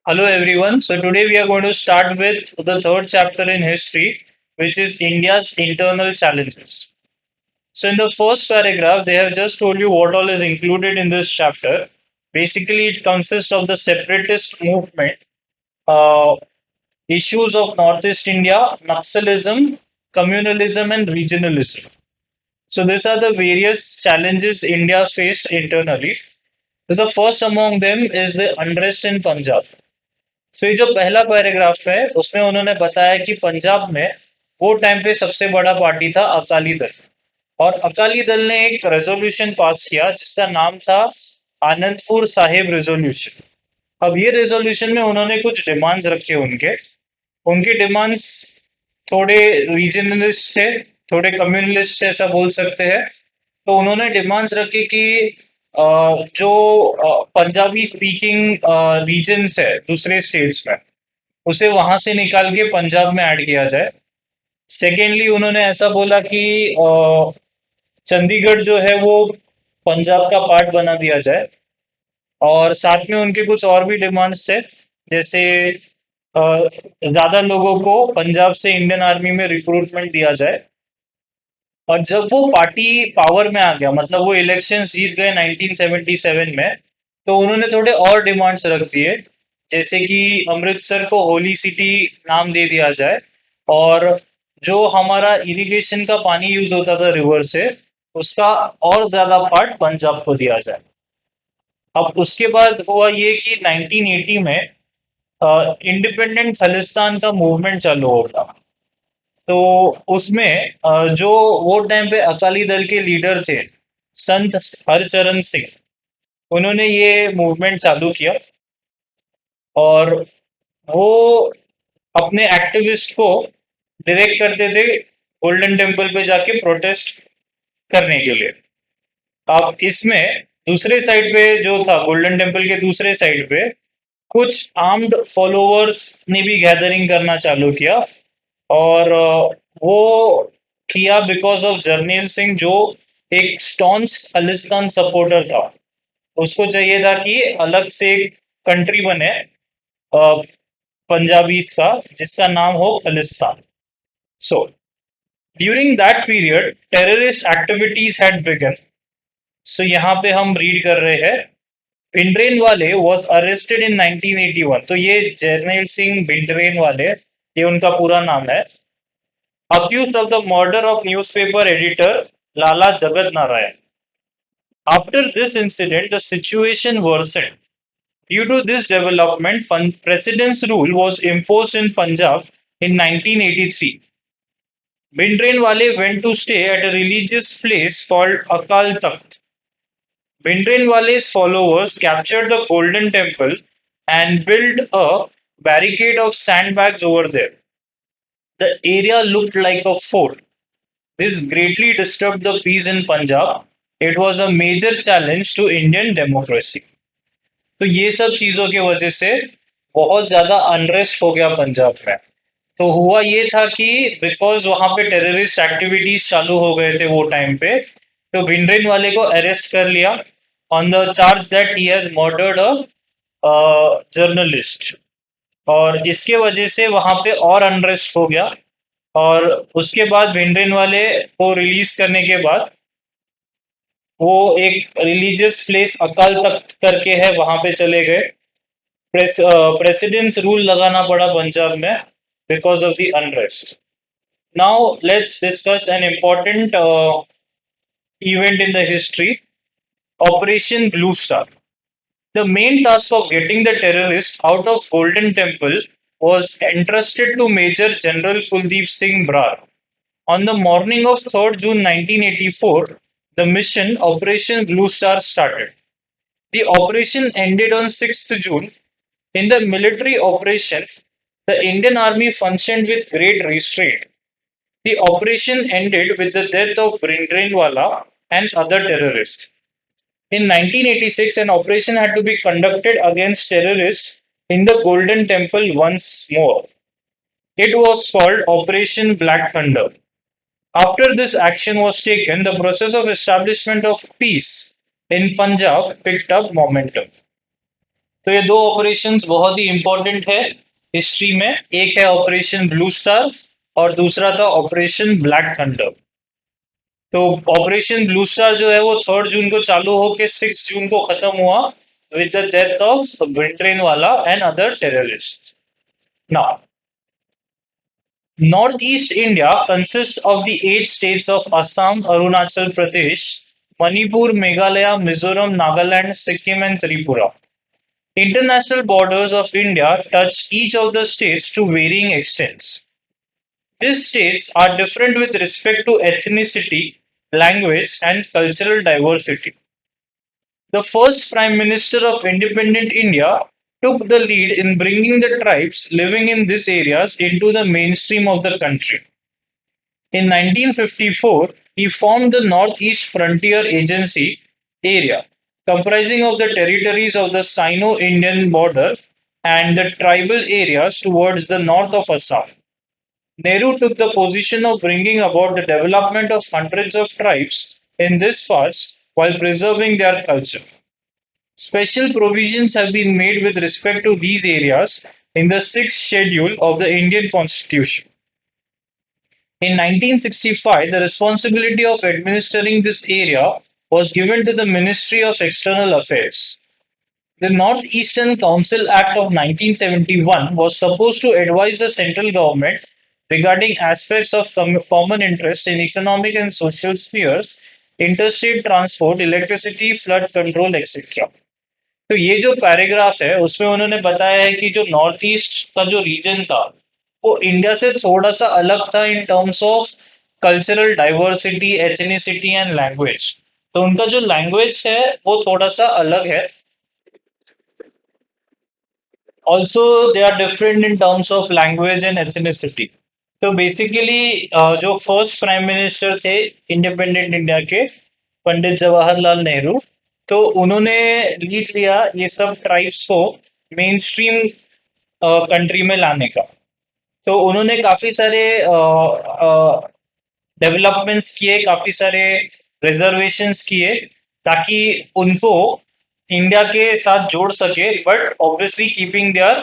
Hello everyone. So today we are going to start with the third chapter in history, which is India's internal challenges. So in the first paragraph, they have just told you what all is included in this chapter. Basically, it consists of the separatist movement, uh, issues of Northeast India, Naxalism, communalism, and regionalism. So these are the various challenges India faced internally. So the first among them is the unrest in Punjab. सो ये जो पहला paragraph है उसमें उन्होंने बताया कि पंजाब में वो टाइम पे सबसे बड़ा पार्टी था अकाली दल। और अकाली दल ने एक रेजोल्यूशन पास किया जिसका नाम था आनंदपुर साहिब रेजोल्यूशन। अब ये रेजोल्यूशन में उन्होंने कुछ डिमांड्स रखे उनके उनके डिमांड्स थोड़े रीजनलिस्ट थे, थोड़े कम्युनलिस्ट ऐसा बोल सकते हैं। तो उन्होंने डिमांड्स रखी कि जो पंजाबी स्पीकिंग रीजन्स है दूसरे स्टेट्स में उसे वहां से निकाल के पंजाब में ऐड किया जाए। सेकेंडली उन्होंने ऐसा बोला कि चंडीगढ़ जो है वो पंजाब का पार्ट बना दिया जाए। और साथ में उनके कुछ और भी डिमांड्स थे, जैसे ज्यादा लोगों को पंजाब से इंडियन आर्मी में रिक्रूटमेंट दिया जाए। और जब वो पार्टी पावर में आ गया, मतलब वो इलेक्शन जीत गए 1977 में, तो उन्होंने थोड़े और डिमांड्स रख दिए, जैसे कि अमृतसर को होली सिटी नाम दे दिया जाए। और जो हमारा इरिगेशन का पानी यूज होता था रिवर से, उसका और ज्यादा पार्ट पंजाब को दिया जाए। अब उसके बाद हुआ ये कि 1980 में इंडिपेंडेंट खालिस्तान का मूवमेंट चालू होगा। तो उसमें जो वो टाइम पे अकाली दल के लीडर थे, संत हरचरण सिंह, उन्होंने ये मूवमेंट चालू किया। और वो अपने एक्टिविस्ट को डायरेक्ट करते थे गोल्डन टेम्पल पे जाके प्रोटेस्ट करने के लिए। अब इसमें दूसरे साइड पे जो था, गोल्डन टेम्पल के दूसरे साइड पे कुछ आर्म्ड फॉलोअर्स ने भी गैदरिंग करना चालू किया। और वो किया बिकॉज ऑफ जर्नैल सिंह, जो एक स्टॉन्च खालिस्तान सपोर्टर था। उसको चाहिए था कि अलग से एक कंट्री बने पंजाबी का, जिसका नाम हो Khalistan. So during that period terrorist activities had begun. So यहाँ पे हम रीड कर रहे हैं, भिंडरेन was arrested in 1981। तो ये जर्नैल सिंह भिंडरेन ये उनका पूरा नाम है। Accused of the murder of newspaper editor Lala Jagat Narayan। After this incident, the situation worsened. Due to this development, President's rule was imposed in Punjab in 1983. Bhindranwale went to stay at a religious place called Akal Takht. Bhindranwale's followers captured the Golden Temple and built a barricade of sandbags over there. The area looked like a fort. This greatly disturbed the peace in Punjab. It was a major challenge to Indian democracy। तो ये सब चीजों की वजह से बहुत ज्यादा unrest हो गया पंजाब में। तो हुआ ये था कि बिकॉज वहां पे टेररिस्ट एक्टिविटीज चालू हो गए थे वो टाइम पे, तो भिंडरेन को अरेस्ट कर लिया on the charge that he has murdered a journalist. और इसके वजह से वहां पे और अनरेस्ट हो गया। और उसके बाद भिंडरेन को रिलीज करने के बाद वो एक रिलीजियस प्लेस अकाल तख्त करके है, वहां पे चले गए। प्रेसिडेंट्स रूल लगाना पड़ा पंजाब में because of the unrest. Now let's discuss an important event in the history, Operation Blue Star। The main task of getting the terrorists out of Golden Temple was entrusted to Major General Kuldeep Singh Brar। On the morning of 3rd June 1984, the mission Operation Blue Star started. The operation ended on 6th June. In the military operation, the Indian Army functioned with great restraint. The operation ended with the death of Bhindranwala and other terrorists. In 1986, an operation had to be conducted against terrorists in the Golden Temple once more. It was called Operation Black Thunder. After this action was taken, the process of establishment of peace in Punjab picked up momentum. तो ये दो operations बहुत ही important है history में। एक है operation blue star और दूसरा था ऑपरेशन ब्लैक थंडर। तो ऑपरेशन ब्लू स्टार जो है वो 3 जून को चालू होके 6 जून को खत्म हुआ with the death of Bhindranwale and other terrorist. Now Northeast India consists of the 8 states of Assam, Arunachal Pradesh, Manipur, Meghalaya, Mizoram, Nagaland, Sikkim, and Tripura. International borders of India touch each of the states to varying extents. These states are different with respect to ethnicity, language, and cultural diversity. The first Prime Minister of independent India took the lead in bringing the tribes living in these areas into the mainstream of the country. In 1954, he formed the Northeast Frontier Agency area, comprising of the territories of the Sino-Indian border and the tribal areas towards the north of Assam. Nehru took the position of bringing about the development of hundreds of tribes in these parts while preserving their culture. Special provisions have been made with respect to these areas in the sixth schedule of the Indian Constitution. In 1965, the responsibility of administering this area was given to the Ministry of External Affairs. The Northeastern Council Act of 1971 was supposed to advise the central government regarding aspects of common interest in economic and social spheres, interstate transport, electricity, flood control, etc. तो ये जो paragraph है उसमें उन्होंने बताया है कि जो नॉर्थ ईस्ट का जो रीजन था वो इंडिया से थोड़ा सा अलग था इन terms of cultural diversity, ethnicity and language. तो उनका जो लैंग्वेज है वो थोड़ा सा अलग है। Also they are different in terms of language and ethnicity. तो बेसिकली जो फर्स्ट प्राइम मिनिस्टर थे इंडिपेंडेंट इंडिया के, पंडित जवाहरलाल नेहरू, तो उन्होंने लीड लिया ये सब ट्राइब्स को मेन स्ट्रीम कंट्री में लाने का। तो उन्होंने काफी सारे डेवलपमेंट्स किए, काफी सारे रिजर्वेशंस किए ताकि उनको इंडिया के साथ जोड़ सके, but obviously keeping their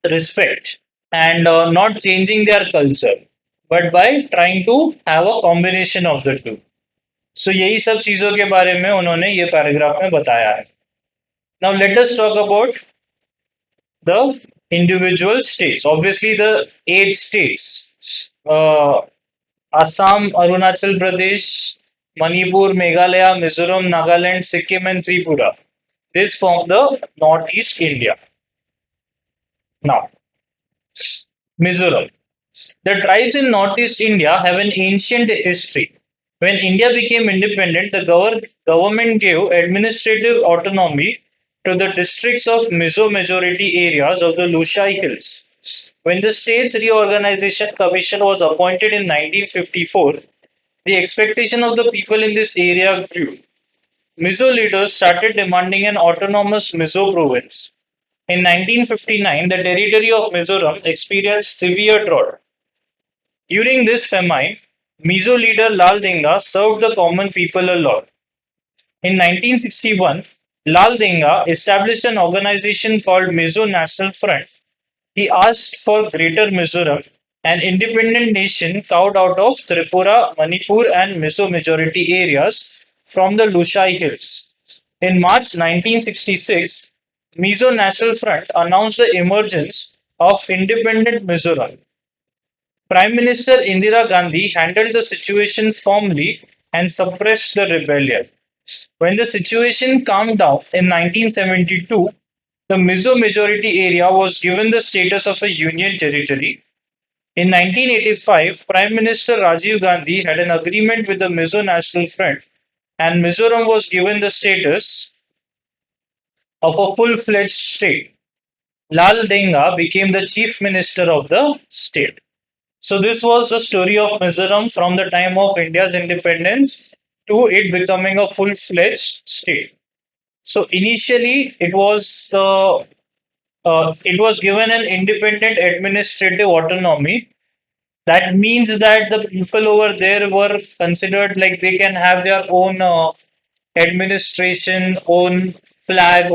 respect and not changing their culture, but by trying to have a combination of the two. So यही सब चीजों के बारे में उन्होंने ये पैराग्राफ में बताया है। Now let us talk about the individual states. Obviously, the 8 states: Assam, Arunachal Pradesh, Manipur, Meghalaya, Mizoram, Nagaland, Sikkim, and Tripura. This form the Northeast India. Now, Mizoram. The tribes in Northeast India have an ancient history. When India became independent, the government gave administrative autonomy to the districts of Mizo majority areas of the Lushai Hills. When the States Reorganization Commission was appointed in 1954, the expectation of the people in this area grew. Mizo leaders started demanding an autonomous Mizo province. In 1959, the territory of Mizoram experienced severe drought. During this famine, Mizo leader Lal Denga served the common people a lot. In 1961, Lal Denga established an organization called Mizo National Front. He asked for Greater Mizoram, an independent nation carved out of Tripura, Manipur, and Mizo majority areas from the Lushai Hills. In March 1966, Mizo National Front announced the emergence of independent Mizoram. Prime Minister Indira Gandhi handled the situation firmly and suppressed the rebellion. When the situation calmed down in 1972, the Mizo majority area was given the status of a union territory. In 1985, Prime Minister Rajiv Gandhi had an agreement with the Mizo National Front, and Mizoram was given the status of a full-fledged state. Lal Denga became the chief minister of the state. So this was the story of Mizoram from the time of India's independence to it becoming a full-fledged state. So initially, it was given an independent administrative autonomy. That means that the people over there were considered like they can have their own administration, own flag